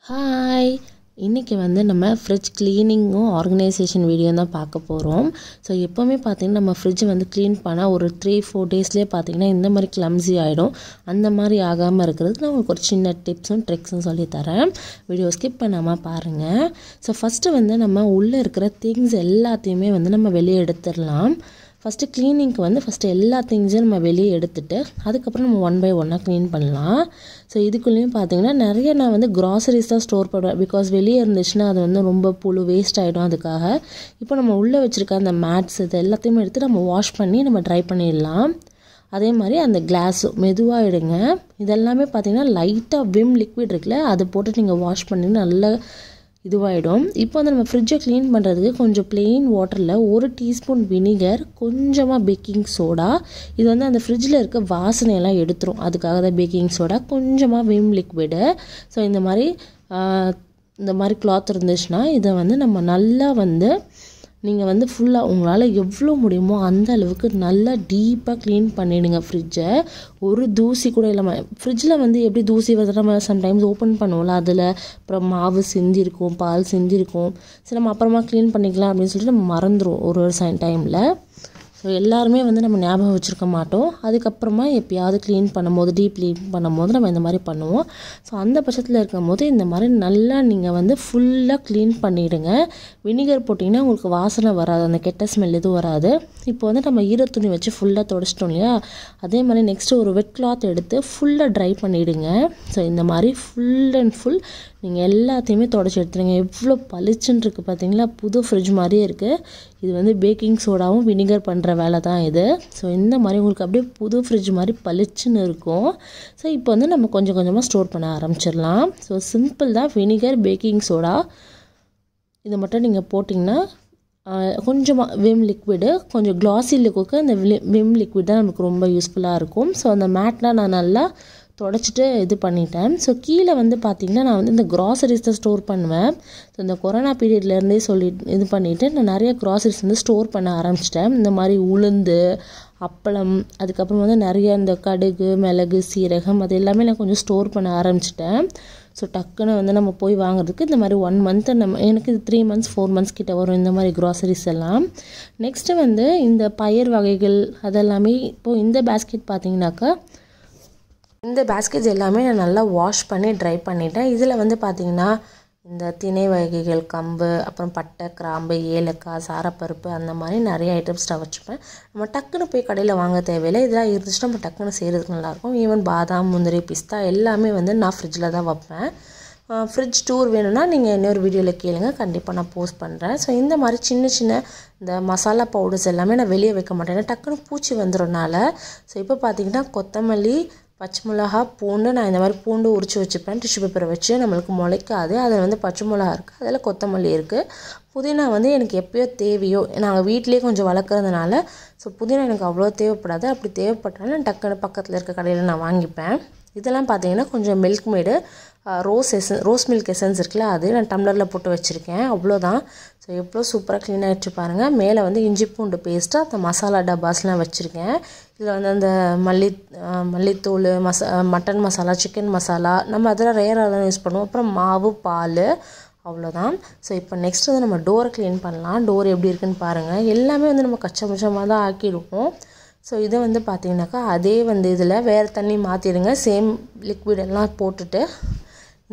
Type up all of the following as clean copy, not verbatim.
Hi, இன்றைக்கி நம்ம fridge க்ளீனிங்கும் organisation video தான் பார்க்க போகிறோம். ஸோ எப்போவுமே பார்த்திங்கன்னா நம்ம ஃப்ரிட்ஜ் க்ளீன் பண்ணால் ஒரு 3-4 டேஸ்லேயே பார்த்திங்கன்னா இந்த மாதிரி கிளம்ஸி ஆகிடும். அந்த மாதிரி ஆகாமல் இருக்கிறதுக்கு நான் உங்களுக்கு ஒரு சின்ன டிப்ஸும் ட்ரிக்ஸும் சொல்லித்தரேன். வீடியோ ஸ்கிப் பண்ணாமல் பாருங்கள். ஸோ ஃபஸ்ட்டு நம்ம உள்ளே இருக்கிற திங்ஸ் எல்லாத்தையுமே நம்ம வெளியே எடுத்துடலாம். ஃபஸ்ட்டு க்ளீனிங்க்கு ஃபஸ்ட்டு எல்லா திங்ஸையும் நம்ம வெளியே எடுத்துகிட்டு அதுக்கப்புறம் நம்ம 1 by 1 க்ளீன் பண்ணலாம். ஸோ இதுக்குள்ளேயும் பார்த்திங்கன்னா நிறைய நான் க்ராசரிஸ் தான் ஸ்டோர் பண்ணுவேன். பிகாஸ் வெளியே இருந்துச்சுன்னா அது ரொம்ப புழு வேஸ்ட் ஆகிடும். அதுக்காக இப்போ நம்ம உள்ளே வச்சுருக்க அந்த மேட்ஸ் இது எல்லாத்தையுமே எடுத்து நம்ம வாஷ் பண்ணி நம்ம ட்ரை பண்ணிடலாம். அதே மாதிரி அந்த கிளாஸு மெதுவாக எடுங்க. இதெல்லாமே பார்த்திங்கன்னா லைட்டாக விம் லிக்விட் இருக்குல்ல, அதை போட்டு நீங்கள் வாஷ் பண்ணி நல்லா இதுவாகிடும். இப்போ நம்ம ஃப்ரிட்ஜை க்ளீன் பண்ணுறதுக்கு கொஞ்சம் ப்ளெயின் வாட்டரில் 1 டீஸ்பூன் வினிகர், கொஞ்சமாக பேக்கிங் சோடா, இது அந்த ஃப்ரிட்ஜில் இருக்க வாசனையெல்லாம் எடுத்துரும். அதுக்காக தான் பேக்கிங் சோடா, கொஞ்சமாக விம் லிக்விடு. ஸோ இந்த மாதிரி கிளாத் இருந்துச்சுன்னா இதை நம்ம நல்லா நீங்கள் ஃபுல்லாக உங்களால் எவ்வளோ முடியுமோ அந்த அளவுக்கு நல்லா டீப்பாக க்ளீன் பண்ணிவிடுங்க ஃப்ரிட்ஜை. ஒரு தூசி கூட இல்லாமல். ஃப்ரிட்ஜில் எப்படி தூசி நம்ம சம்டைம்ஸ் ஓப்பன் பண்ணுவோம்ல, அதில் அப்புறம் மாவு சிந்திருக்கும், பால் சிந்திருக்கும். சரி நம்ம அப்புறமா க்ளீன் பண்ணிக்கலாம் அப்படின்னு சொல்லிட்டு நம்ம மறந்துடும் ஒரு டைமில். ஸோ எல்லாருமே நம்ம ஞாபகம் வச்சுருக்க மாட்டோம். அதுக்கப்புறமா எப்பயாவது க்ளீன் பண்ணும்போது, டீப் க்ளீன் பண்ணும்போது நம்ம இந்த மாதிரி பண்ணுவோம். ஸோ அந்த பட்சத்தில் இருக்கும் போது இந்த மாதிரி நல்லா நீங்கள் ஃபுல்லாக க்ளீன் பண்ணிவிடுங்க. வினிகர் போட்டிங்கன்னா உங்களுக்கு வாசனை வராது, அந்த கெட்ட ஸ்மெல் எதுவும் வராது. இப்போ நம்ம ஈரத்துணி வச்சு ஃபுல்லாக துடைச்சிட்டோம் இல்லையா, அதே மாதிரி நெக்ஸ்ட்டு ஒரு வெட் கிளாத் எடுத்து ஃபுல்லாக ட்ரை பண்ணிவிடுங்க. ஸோ இந்த மாதிரி ஃபுல் அண்ட் ஃபுல் நீங்கள் எல்லாத்தையுமே துடைச்சி எடுத்துருங்க. எவ்வளோ பளிச்சுன்னு இருக்குது பார்த்தீங்களா, புது ஃப்ரிட்ஜ் மாதிரியே இருக்குது. இது பேக்கிங் சோடாவும் வினிகர் பண்ணுற வேலை தான் இது. ஸோ இந்த மாதிரி உங்களுக்கு அப்படியே புது ஃப்ரிட்ஜ் மாதிரி பளிச்சுன்னு இருக்கும். ஸோ இப்போ நம்ம கொஞ்சம் கொஞ்சமாக ஸ்டோர் பண்ண ஆரம்பிச்சிடலாம். ஸோ சிம்பிள் தான். வினிகர், பேக்கிங் சோடா இதை மட்டும் நீங்கள் போட்டிங்கன்னா கொஞ்சமாக விம் லிக்விடு, கொஞ்சம் கிளாஸி லுக்குக்கு அந்த விம் லிக்விட் தான் நமக்கு ரொம்ப யூஸ்ஃபுல்லாக இருக்கும். ஸோ அந்த மேட்லாம் நான் நல்லா தொடச்சிட்டு இது பண்ணிட்டேன். ஸோ கீழே பார்த்திங்கன்னா நான் இந்த க்ராசரிஸ் தான் ஸ்டோர் பண்ணுவேன். ஸோ இந்த கொரோனா பீரியட்லேருந்தே இது பண்ணிவிட்டு நான் நிறைய க்ராசரிஸ் ஸ்டோர் பண்ண ஆரம்பிச்சிட்டேன். இந்த மாதிரி உளுந்து, அப்பளம், அதுக்கப்புறம் நிறைய இந்த கடுகு, மிளகு, சீரகம், அது எல்லாமே நான் கொஞ்சம் ஸ்டோர் பண்ண ஆரம்பிச்சிட்டேன். ஸோ டக்குன்னு நம்ம போய் வாங்குறதுக்கு இந்த மாதிரி 1 month எனக்கு இது 3 months 4 months கிட்ட வரும் இந்த மாதிரி க்ராசரிஸ் எல்லாம். நெக்ஸ்ட்டு இந்த பயிர் வகைகள் அதெல்லாமே இப்போது இந்த பேஸ்கெட் பார்த்திங்கனாக்கா, இந்த பேஸ்கெட்ஸ் எல்லாமே நான் நல்லா வாஷ் பண்ணி ட்ரை பண்ணிட்டேன். இதில் பார்த்திங்கன்னா இந்த திணை வகைகள், கம்பு, அப்புறம் பட்டை, கிராம்பு, ஏலக்காய், சாரப்பருப்பு, அந்த மாதிரி நிறைய ஐட்டம்ஸ் நான் வச்சுப்பேன். நம்ம டக்குன்னு போய் கடையில் வாங்க தேவையில்லை. இதெல்லாம் இருந்துச்சுன்னா நம்ம டக்குன்னு செய்கிறதுக்கு நல்லாயிருக்கும். ஈவன் பாதாம், முந்திரி, பிஸ்தா எல்லாமே நான் ஃப்ரிட்ஜில் தான் வைப்பேன். ஃப்ரிட்ஜ் டூர் வேணும்னா நீங்கள் இன்னொரு வீடியோவில் கேளுங்க, கண்டிப்பாக நான் போஸ்ட் பண்ணுறேன். ஸோ இந்த மாதிரி சின்ன சின்ன இந்த மசாலா பவுடர்ஸ் எல்லாமே நான் வெளியே வைக்க மாட்டேன், ஏன்னா டக்குன்னு பூச்சி வந்துடும்னால. ஸோ இப்போ பார்த்திங்கன்னா கொத்தமல்லி, பச்சை மிளகா, பூண்டு, நான் இந்த மாதிரி பூண்டு உரித்து வச்சுப்பேன். டிஷ்யூ பேப்பரை வச்சு நம்மளுக்கு முளைக்காது. அதில் பச்சை மிளகா இருக்குது, அதில் கொத்தமல்லி இருக்குது. புதினா எனக்கு எப்போயோ தேவையோ, நாங்கள் வீட்டிலேயே கொஞ்சம் வளர்க்குறதுனால ஸோ புதினா எனக்கு அவ்வளோ தேவைப்படாது. அப்படி தேவைப்பட்டாலும் டக்குன்னு பக்கத்தில் இருக்க கடையில் நான் வாங்கிப்பேன். இதெல்லாம் பார்த்தீங்கன்னா கொஞ்சம் மில்க் மேடு, ரோஸ் மில்க் எசன்ஸ் இருக்குல்ல, அது நான் டம்ளரில் போட்டு வச்சுருக்கேன். அவ்வளோதான். ஸோ எவ்வளோ சூப்பராக க்ளீன் ஆகிடுச்சு பாருங்கள். மேலே இஞ்சி பூண்டு பேஸ்ட்டு, அந்த மசாலா டப்பாஸ்லாம் வச்சுருக்கேன். இதில் அந்த மல்லித்தூள், மட்டன் மசாலா, சிக்கன் மசாலா, நம்ம அதெல்லாம் ரேராக தான் யூஸ் பண்ணுவோம். அப்புறம் மாவு, பால், அவ்வளோதான். ஸோ இப்போ நெக்ஸ்ட்டு நம்ம டோரை க்ளீன் பண்ணலாம். டோர் எப்படி இருக்குன்னு பாருங்கள். எல்லாமே நம்ம கச்சமுச்சமாக தான் ஆக்கிடுவோம். ஸோ இதை பார்த்திங்கனாக்கா அதே இதில் வேறு தண்ணி மாற்றிடுங்க. சேம் லிக்விட் எல்லாம் போட்டுட்டு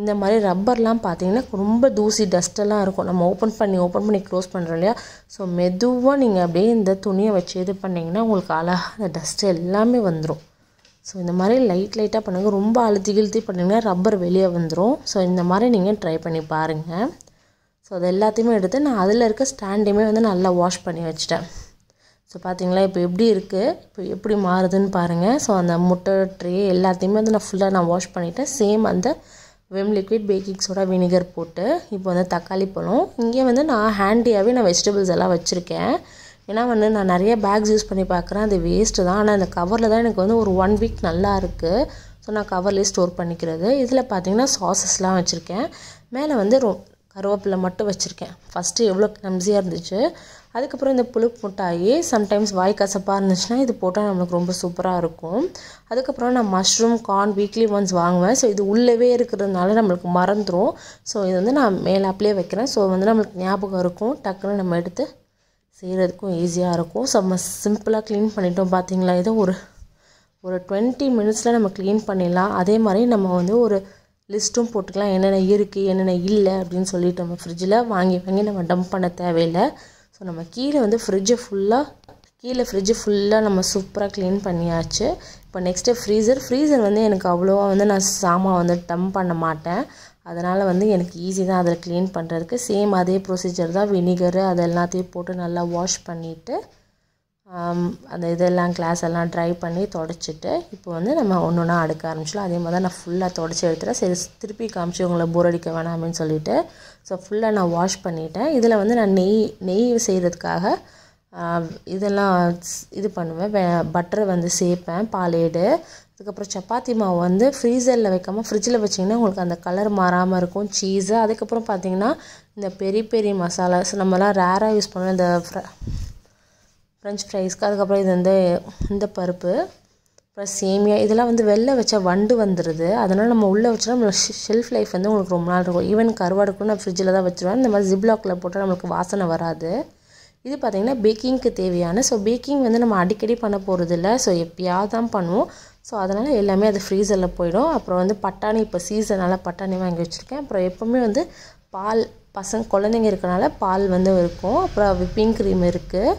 இந்த மாதிரி ரப்பர்லாம் பார்த்திங்கன்னா ரொம்ப தூசி டஸ்ட்டெல்லாம் இருக்கும். நம்ம ஓப்பன் பண்ணி க்ளோஸ் பண்ணுறோம் இல்லையா. ஸோ மெதுவாக நீங்கள் அப்படியே இந்த துணியை வச்சு இது பண்ணிங்கன்னா உங்களுக்கு அழகாக அந்த டஸ்ட்டு எல்லாமே வந்துடும். ஸோ இந்த மாதிரி லைட்டாக பண்ணுங்கள். ரொம்ப அழுத்தி பண்ணிங்கன்னா ரப்பர் வெளியே வந்துடும். ஸோ இந்த மாதிரி நீங்கள் ட்ரை பண்ணி பாருங்கள். ஸோ அது எல்லாத்தையுமே எடுத்து நான் அதில் இருக்க ஸ்டாண்டையுமே நல்லா வாஷ் பண்ணி வச்சிட்டேன். ஸோ பார்த்தீங்களா இப்போ எப்படி இருக்குது, இப்போ எப்படி மாறுதுன்னு பாருங்கள். ஸோ அந்த முட்டை ட்ரே எல்லாத்தையுமே நான் ஃபுல்லாக வாஷ் பண்ணிவிட்டேன். சேம் அந்த Vim liquid, baking soda, vinegar போட்டு. இப்போ தக்காளி பழம் இங்கே நான் ஹேண்டியாகவே நான் வெஜிடபிள்ஸ் எல்லாம் வச்சுருக்கேன். ஏன்னா நான் நிறைய பேக்ஸ் யூஸ் பண்ணி பார்க்குறேன், அது வேஸ்ட்டு தான். ஆனால் அந்த கவரில் தான் எனக்கு ஒரு 1 week நல்லா இருக்குது. ஸோ நான் கவர்லேயே ஸ்டோர் பண்ணிக்கிறது. இதில் பார்த்தீங்கன்னா சாஸஸ்லாம் வச்சுருக்கேன். மேலே கருவேப்பிலை மட்டும் வச்சுருக்கேன். ஃபஸ்ட்டு எவ்வளோ கிளம்ஸியாக இருந்துச்சு. அதுக்கப்புறம் இந்த புளிப்பு மிட்டாயி சம்டைம்ஸ் வாய் கசப்பாக இருந்துச்சுன்னா இது போட்டால் நம்மளுக்கு ரொம்ப சூப்பராக இருக்கும். அதுக்கப்புறம் நான் மஷ்ரூம் கார்ன் வீக்லி ஒன்ஸ் வாங்குவேன். ஸோ இது உள்ளவே இருக்கிறதுனால நம்மளுக்கு மறந்துடும். ஸோ இது வந்து நான் மேலாப்லேயே வைக்கிறேன். ஸோ வந்து நம்மளுக்கு ஞாபகம் இருக்கும், டக்குன்னு நம்ம எடுத்து செய்கிறதுக்கும் ஈஸியாக இருக்கும். ஸோ நம்ம சிம்பிளாக க்ளீன் பண்ணிட்டோம் பார்த்தீங்களா. இதை ஒரு 20 மினிட்ஸில் நம்ம க்ளீன் பண்ணிடலாம். அதே மாதிரி நம்ம வந்து ஒரு லிஸ்ட்டும் போட்டுக்கலாம், என்னென்ன இருக்குது என்னென்ன இல்லை அப்படின்னு சொல்லிட்டு. நம்ம ஃப்ரிட்ஜில் வாங்கி நம்ம டம்ப் பண்ண தேவையில்லை. ஸோ நம்ம ஃப்ரிட்ஜு ஃபுல்லாக நம்ம சூப்பராக க்ளீன் பண்ணியாச்சு. இப்போ நெக்ஸ்ட்டு ஃப்ரீசர் வந்து எனக்கு அவ்வளோவா வந்து நான் சாமான் வந்து டம்ப் பண்ண மாட்டேன். அதனால் வந்து எனக்கு ஈஸி தான் அதில் க்ளீன் பண்ணுறதுக்கு. சேம் அதே ப்ரொசீஜர் தான். வினிகரு அது எல்லாத்தையும் போட்டு நல்லா வாஷ் பண்ணிவிட்டு அந்த இதெல்லாம் கிளாஸ் எல்லாம் ட்ரை பண்ணி தொடச்சிட்டு இப்போ வந்து நம்ம ஒன்று ஒன்றா அடுக்க ஆரம்பிச்சிடலாம். அதே மாதிரி தான் நான் ஃபுல்லாக தொடச்சி எடுத்துகிறேன். சரி திருப்பி காமிச்சு உங்களை போர் அடிக்க வேணாமேன்னு சொல்லிவிட்டு ஸோ ஃபுல்லாக நான் வாஷ் பண்ணிட்டேன். இதில் வந்து நான் நெய் செய்கிறதுக்காக இதெல்லாம் இது பண்ணுவேன். பட்டரை வந்து சேர்ப்பேன், பாலேடு. அதுக்கப்புறம் சப்பாத்தி மாவு வந்து ஃப்ரீசரில் வைக்காமல் ஃப்ரிட்ஜில் வச்சிங்கன்னா உங்களுக்கு அந்த கலர் மாறாமல் இருக்கும். சீஸு, அதுக்கப்புறம் பார்த்திங்கன்னா இந்த பெரிய மசாலாஸ் நம்மலாம் ரேராக யூஸ் பண்ணுவோம். இந்த ஃப்ரெஞ்ச் ஃப்ரைஸ்க்கு. அதுக்கப்புறம் இது வந்து இந்த பருப்பு, அப்புறம் சேமியா, இதெல்லாம் வந்து வெளில வச்சா வண்டு வந்துடுது. அதனால் நம்ம உள்ளே வச்சோன்னா நம்ம ஷெல்ஃப் லைஃப் வந்து உங்களுக்கு ரொம்ப நாள் இருக்கும். ஈவன் கருவாடுக்கும் நான் ஃப்ரிட்ஜில் தான் வச்சுருவேன். இந்த மாதிரி ஜிப்லாக்கில் போட்டால் நம்மளுக்கு வாசனை வராது. இது பார்த்திங்கன்னா பேக்கிங்க்கு தேவையான. ஸோ பேக்கிங் வந்து நம்ம அடிக்கடி பண்ண போகிறது இல்லை. ஸோ எப்பயாவது தான் பண்ணுவோம். ஸோ அதனால் எல்லாமே அது ஃப்ரீசரில் போயிடும். அப்புறம் வந்து பட்டாணி, இப்போ சீசனால் பட்டாணி வாங்கி வச்சுருக்கேன். அப்புறம் எப்போவுமே வந்து பால், குழந்தைங்க இருக்கனால பால் வந்து இருக்கும். அப்புறம் விப்பிங் க்ரீம் இருக்குது,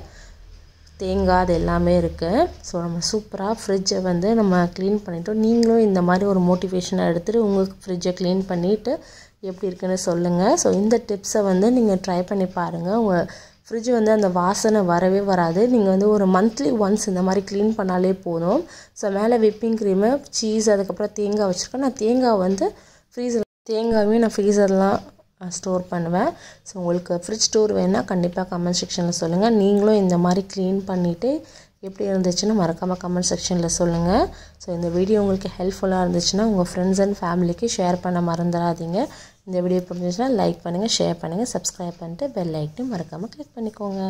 தேங்காய், அது எல்லாமே இருக்குது. ஸோ நம்ம சூப்பராக ஃப்ரிட்ஜை வந்து நம்ம க்ளீன் பண்ணிட்டோம். நீங்களும் இந்த மாதிரி ஒரு மோட்டிவேஷனை எடுத்துகிட்டு உங்களுக்கு ஃப்ரிட்ஜை க்ளீன் பண்ணிவிட்டு எப்படி இருக்குன்னு சொல்லுங்கள். ஸோ இந்த டிப்ஸை வந்து நீங்கள் ட்ரை பண்ணி பாருங்கள். உங்கள் ஃப்ரிட்ஜ் வந்து அந்த வாசனை வரவே வராது. நீங்கள் வந்து ஒரு மந்த்லி ஒன்ஸ் இந்த மாதிரி க்ளீன் பண்ணாலே போதும். ஸோ மேலே விப்பிங் க்ரீமு, சீஸ், அதுக்கப்புறம் தேங்காய் வச்சுருக்கேன். நான் தேங்காய் வந்து தேங்காயும் நான் ஃப்ரீசர்லாம் ஸ்டோர் பண்ணுவேன். ஸோ உங்களுக்கு ஃப்ரிட்ஜ் டூர் வேணுன்னா கண்டிப்பாக கமெண்ட் செக்ஷனில் சொல்லுங்கள். நீங்களும் இந்த மாதிரி க்ளீன் பண்ணிவிட்டு எப்படி இருந்துச்சுன்னு மறக்காமல் கமெண்ட் செக்ஷனில் சொல்லுங்கள். ஸோ இந்த வீடியோ உங்களுக்கு ஹெல்ப்ஃபுல்லாக இருந்துச்சுன்னா உங்கள் ஃப்ரெண்ட்ஸ் அண்ட் ஃபேமிலிக்கு ஷேர் பண்ண மறந்துடாதீங்க. இந்த வீடியோ பிடிச்சிருந்துச்சுன்னா லைக் பண்ணுங்கள், ஷேர் பண்ணுங்கள், சப்ஸ்கிரைப் பண்ணிட்டு பெல் ஐக்கனையும் மறக்காமல் கிளிக் பண்ணிக்கோங்க.